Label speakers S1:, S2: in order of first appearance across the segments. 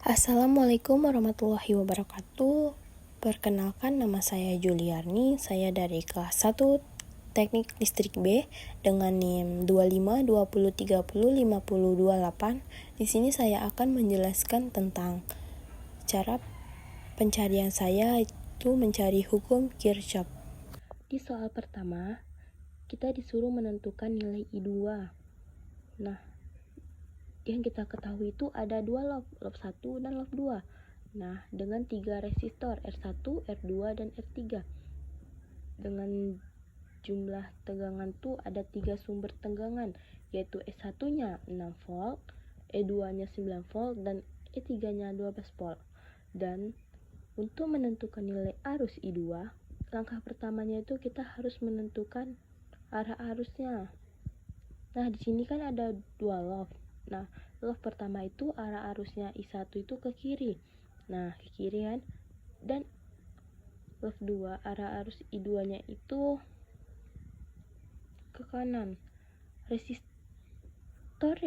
S1: Assalamualaikum warahmatullahi wabarakatuh. Perkenalkan, nama saya Juliarni. Saya dari kelas 1 Teknik Listrik B dengan NIM 2520305028. Di sini saya akan menjelaskan tentang cara pencarian saya, itu mencari hukum Kirchhoff. Di soal pertama, kita disuruh menentukan nilai I2. Nah, yang kita ketahui itu ada dua loop 1 dan loop 2. Nah, dengan 3 resistor R1, R2, dan R3. Dengan jumlah tegangan tuh ada 3 sumber tegangan, yaitu E1-nya 6 volt, E2-nya 9 volt, dan E3-nya 12 volt. Dan untuk menentukan nilai arus I2, langkah pertamanya itu kita harus menentukan arah arusnya. Nah, di sini kan ada dua loop. Nah, loop pertama itu arah arusnya I1 itu ke kiri. Nah, ke kiri kan. Dan loop 2 arah arus I2-nya itu ke kanan. Resistor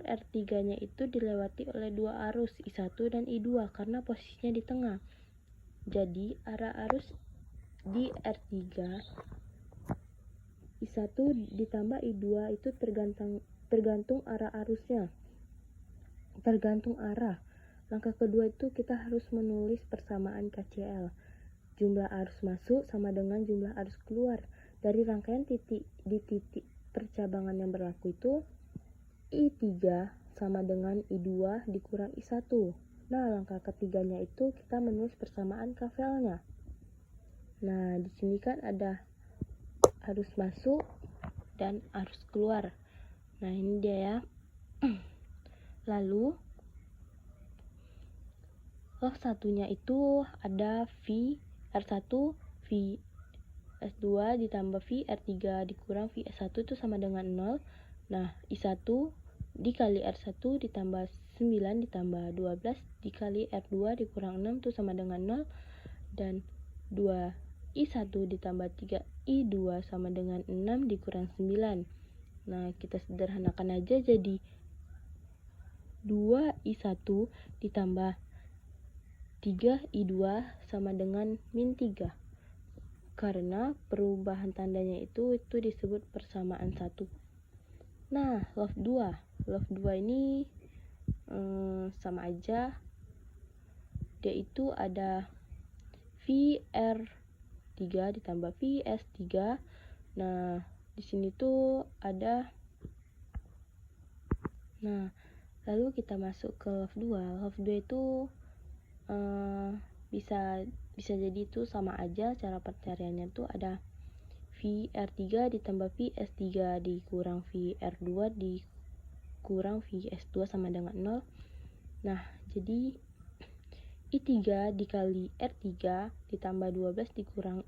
S1: R3-nya itu dilewati oleh dua arus I1 dan I2 karena posisinya di tengah. Jadi, arah arus di R3 I1 ditambah I2 itu tergantung arah arusnya. Tergantung arah. Langkah kedua itu kita harus menulis persamaan KCL. Jumlah arus masuk sama dengan jumlah arus keluar. Dari rangkaian titik di titik percabangan yang berlaku itu, I3 sama dengan I2 dikurang I1. Nah, langkah ketiganya itu kita menulis persamaan KVL-nya. Nah, di sini kan ada arus masuk dan arus keluar. Nah, ini dia ya. Lalu loop satunya itu ada V R1 V S2 ditambah V R3 dikurang V S1 itu sama dengan 0. Nah, I1 dikali R1 ditambah 9 ditambah 12 dikali R2 dikurang 6 itu sama dengan 0. Dan 2 I1 ditambah 3 I2 sama dengan 6 dikurang 9. Nah, kita sederhanakan aja jadi 2 I1 ditambah 3 I2 sama dengan min 3. Karena perubahan tandanya itu disebut persamaan 1. Nah, loop 2 ini sama aja. Dia itu ada VR3 ditambah VS3. Nah, di sini tuh ada. Nah, lalu kita masuk ke loop 2. Loop 2 itu bisa jadi itu sama aja. Cara pencariannya tuh ada VR3 ditambah VS3 dikurang VR2 dikurang VS2 sama dengan 0. Nah, jadi I3 dikali R3 ditambah 12 dikurang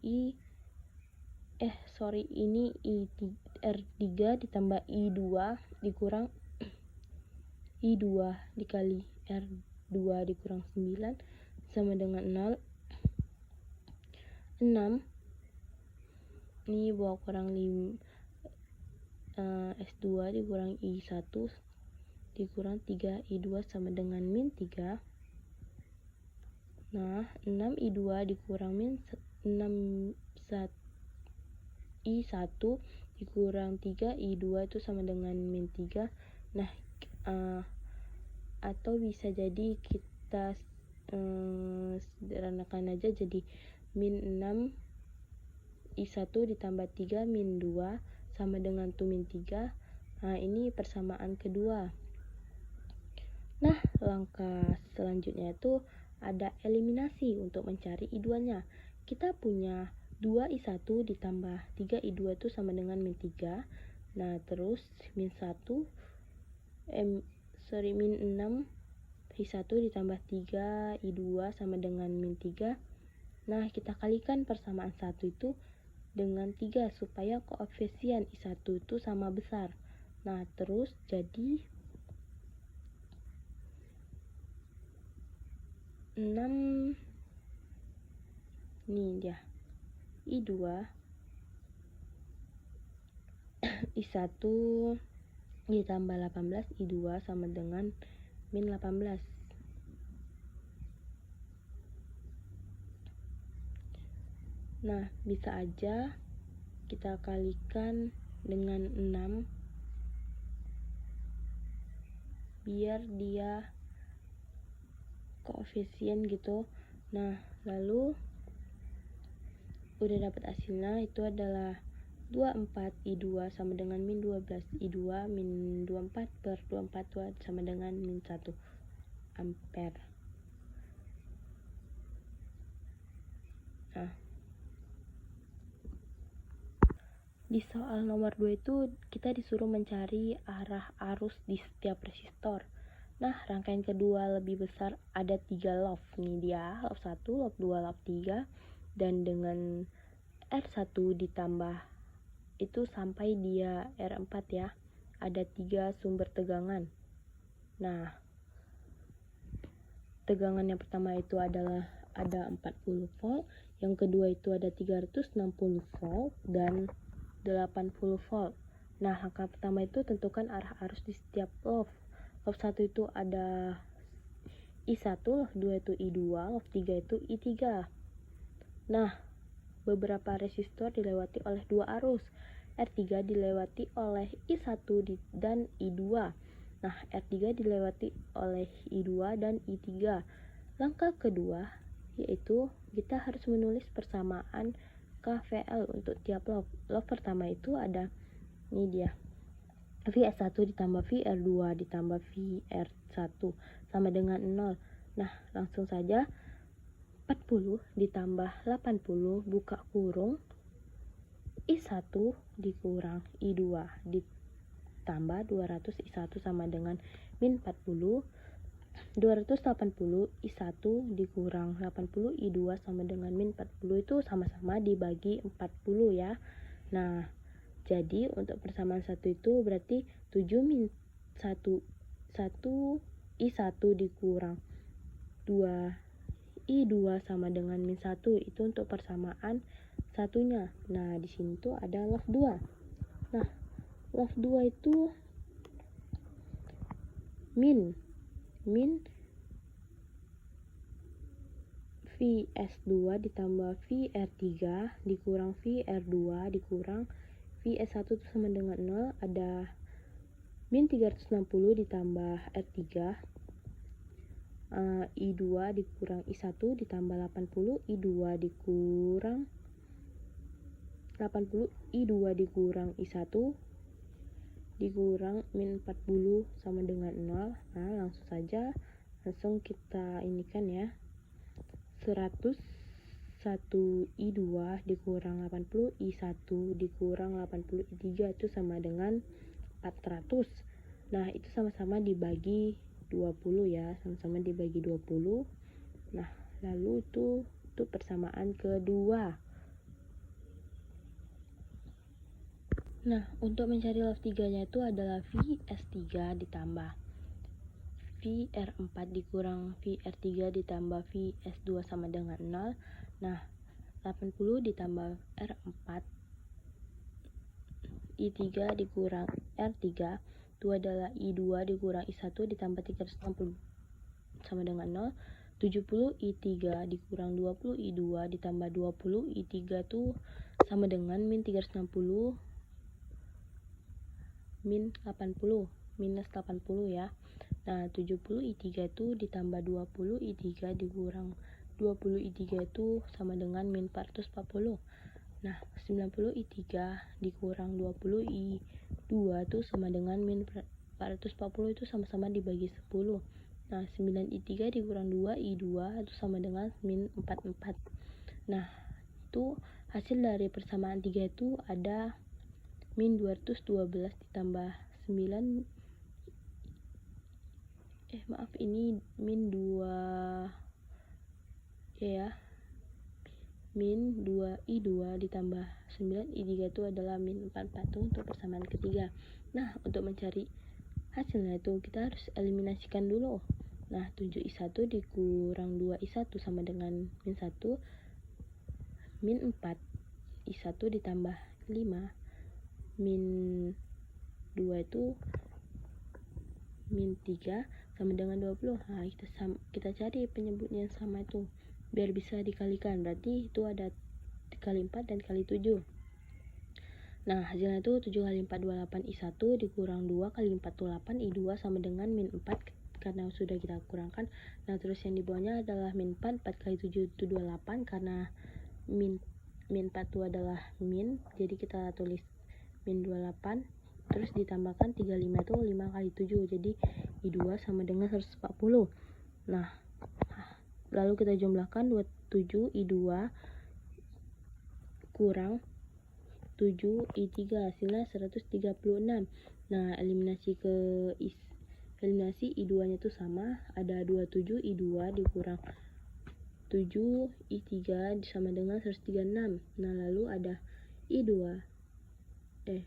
S1: R3 ditambah I2 dikurang I2 dikali R2 dikurang 9 sama dengan 0. 6 ini bawa kurang 5 S2 dikurang I1 dikurang 3 I2 sama dengan min 3. Nah, 6 I2 dikurang min 6 I1 dikurang 3 I2 itu sama dengan min 3. Nah, atau bisa jadi kita sederhanakan aja jadi min 6 I1 ditambah 3 min 2 sama dengan tuh min 3. Nah, ini persamaan kedua. Nah, langkah selanjutnya itu ada eliminasi untuk mencari I2-nya. Kita punya 2 I1 ditambah 3 I2 itu sama dengan min 3. Nah, terus min 6 I1 ditambah 3 I2 sama dengan min 3. Nah, kita kalikan persamaan 1 itu dengan 3 supaya koefisien I1 itu sama besar. Nah, terus jadi 6 ini dia I2 I1 ditambah 18 I2 sama dengan min 18. Nah, bisa aja kita kalikan dengan 6 biar dia koefisien gitu. Nah, lalu udah dapat hasilnya, itu adalah 24I2 sama dengan min 12I2 min 24 per 24 sama dengan min 1 ampere. Nah, di soal nomor 2 itu kita disuruh mencari arah arus di setiap resistor. Nah, rangkaian kedua lebih besar ada 3 loop. Ini dia, loop 1, loop 2, loop 3. Dan dengan R1 ditambah itu sampai dia R4 ya. Ada 3 sumber tegangan. Nah, tegangan yang pertama itu adalah ada 40 volt, yang kedua itu ada 360 volt dan 80 volt. Nah, langkah pertama itu tentukan arah arus di setiap loop. Loop 1 itu ada I1, loop 2 itu I2, loop 3 itu I3. Nah, beberapa resistor dilewati oleh dua arus. R3 dilewati oleh I1 dan I2. Nah, R3 dilewati oleh I2 dan I3. Langkah kedua yaitu kita harus menulis persamaan KVL untuk tiap loop. Loop pertama itu ada, ini dia, VR1 ditambah VR2 ditambah VR1 sama dengan 0. Nah, langsung saja 40 ditambah 80 buka kurung I1 dikurang I2 ditambah 200 I1 sama dengan min 40. 280 I1 dikurang 80 I2 sama dengan min 40 itu sama-sama dibagi 40 ya. Nah, jadi untuk persamaan 1 itu berarti 7 min 1 I1 dikurang 2 I2 sama dengan min 1 itu untuk persamaan satunya. Nah, di sini tuh ada loop 2. Nah, loop 2 itu min VS2 ditambah VR3 dikurang VR2 dikurang VS1 itu sama dengan 0, ada min 360 ditambah R3 I2 dikurang I1 ditambah 80 I2 dikurang 80 I2 dikurang I1 dikurang min 40 sama dengan 0. Nah, langsung kita inikan ya. 101 I2 dikurang 80 I1 dikurang 80 I3 itu sama dengan 400. Nah, itu sama-sama dibagi 20 ya, sama-sama dibagi 20. Nah, lalu itu persamaan kedua. Nah, untuk mencari loop 3-nya itu adalah VS3 ditambah VR4 dikurang VR3 ditambah VS2 sama dengan 0. Nah, 80 ditambah R4 I3 dikurang R3 itu adalah I2 dikurang I1 ditambah 360 sama dengan 0. 70 I3 dikurang 20 I2 ditambah 20 I3 itu sama dengan min 360 min 80 minus 80 ya. Nah, 70 I3 itu ditambah 20 I3 dikurang 20 I3 itu sama dengan min 440. Nah, 90 I3 dikurang 20 I2 itu sama dengan min 440 itu sama-sama dibagi 10. Nah, 9 I3 dikurang 2 I2 itu sama dengan min 44. Nah, itu hasil dari persamaan 3 itu ada min 212 ditambah 9 ini min 2 ya, min 2 I2 ditambah 9 I3 itu adalah min 44 untuk persamaan ketiga. Nah, untuk mencari hasilnya itu kita harus eliminasikan dulu. Nah, 7 I1 dikurang 2 I1 sama dengan min 1 min 4 I1 ditambah 5 min 2 itu min 3 sama dengan 20. Nah, kita cari penyebutnya yang sama itu biar bisa dikalikan. Berarti itu ada kali 4 dan kali 7. Nah, hasilnya itu 7 kali 4 28 I1 dikurang 2 kali 4 itu 8 I2 sama dengan min 4 karena sudah kita kurangkan. Nah, terus yang di bawahnya adalah min 4 kali 7 itu 28 karena min 4 itu adalah min, jadi kita tulis min 28 terus ditambahkan 35 itu 5 kali 7, jadi I2 sama dengan 140. Nah, lalu kita jumlahkan 27 I2 kurang 7 I3 hasilnya 136. Nah, eliminasi I2 nya itu sama, ada 27 I2 dikurang 7 I3 sama dengan 136. Nah, lalu ada I2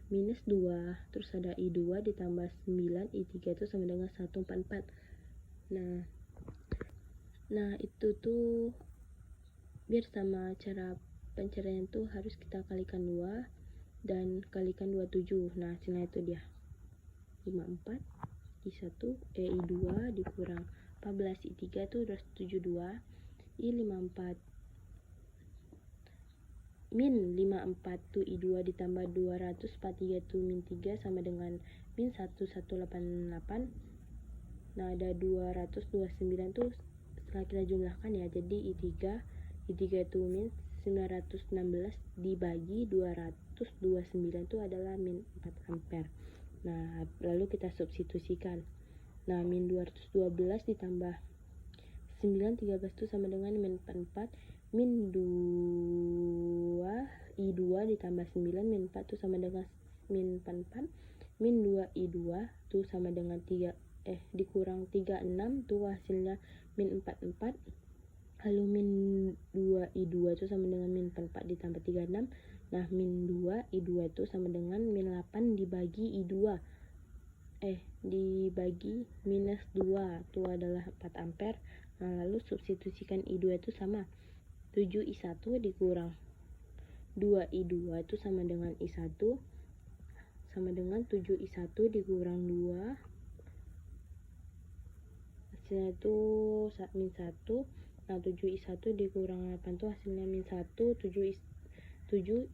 S1: minus 2, terus ada I2 ditambah 9 I3 itu sama dengan 144. Nah, itu tuh biar sama cara pencarian tuh harus kita kalikan 2 dan kalikan 27. Nah, hasilnya itu dia 54 I2 dikurang 14 I3 itu 272 I54 min 54 tuh I2 ditambah 243 tuh min 3 sama dengan min 1188. Nah, ada 229 tuh setelah kita jumlahkan ya, jadi I3 itu min 916 dibagi 229 itu adalah min 4 ampere. Nah, lalu kita substitusikan. Nah, min 212 ditambah 9 13 itu sama dengan min 44, min 2 I2 ditambah 9 min 4 itu sama dengan min 44, min 2 I2 itu sama dengan 3 dikurang 36 tuh hasilnya min 44. Lalu min 2 I2 itu sama dengan min 44 ditambah 36. Nah, min 2 I2 itu sama dengan min 8 dibagi I2 dibagi minus 2 itu adalah 4 ampere. Nah, lalu substitusikan I2 itu sama 7 I1 dikurang 2 I2 itu sama dengan I1 sama dengan 7 I1 dikurang 2, hasilnya itu min 1. Nah, 7 I1 dikurang 8 itu hasilnya min 1. 7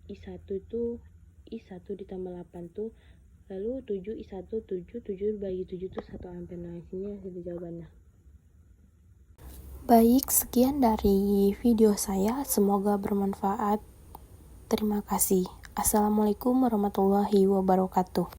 S1: I1 itu I1 ditambah 8 tuh, lalu 7 I1 7 bagi 7 itu 1 ampere. Nah, sini hasil jawabannya.
S2: Baik, sekian dari video saya, semoga bermanfaat. Terima kasih. Assalamualaikum warahmatullahi wabarakatuh.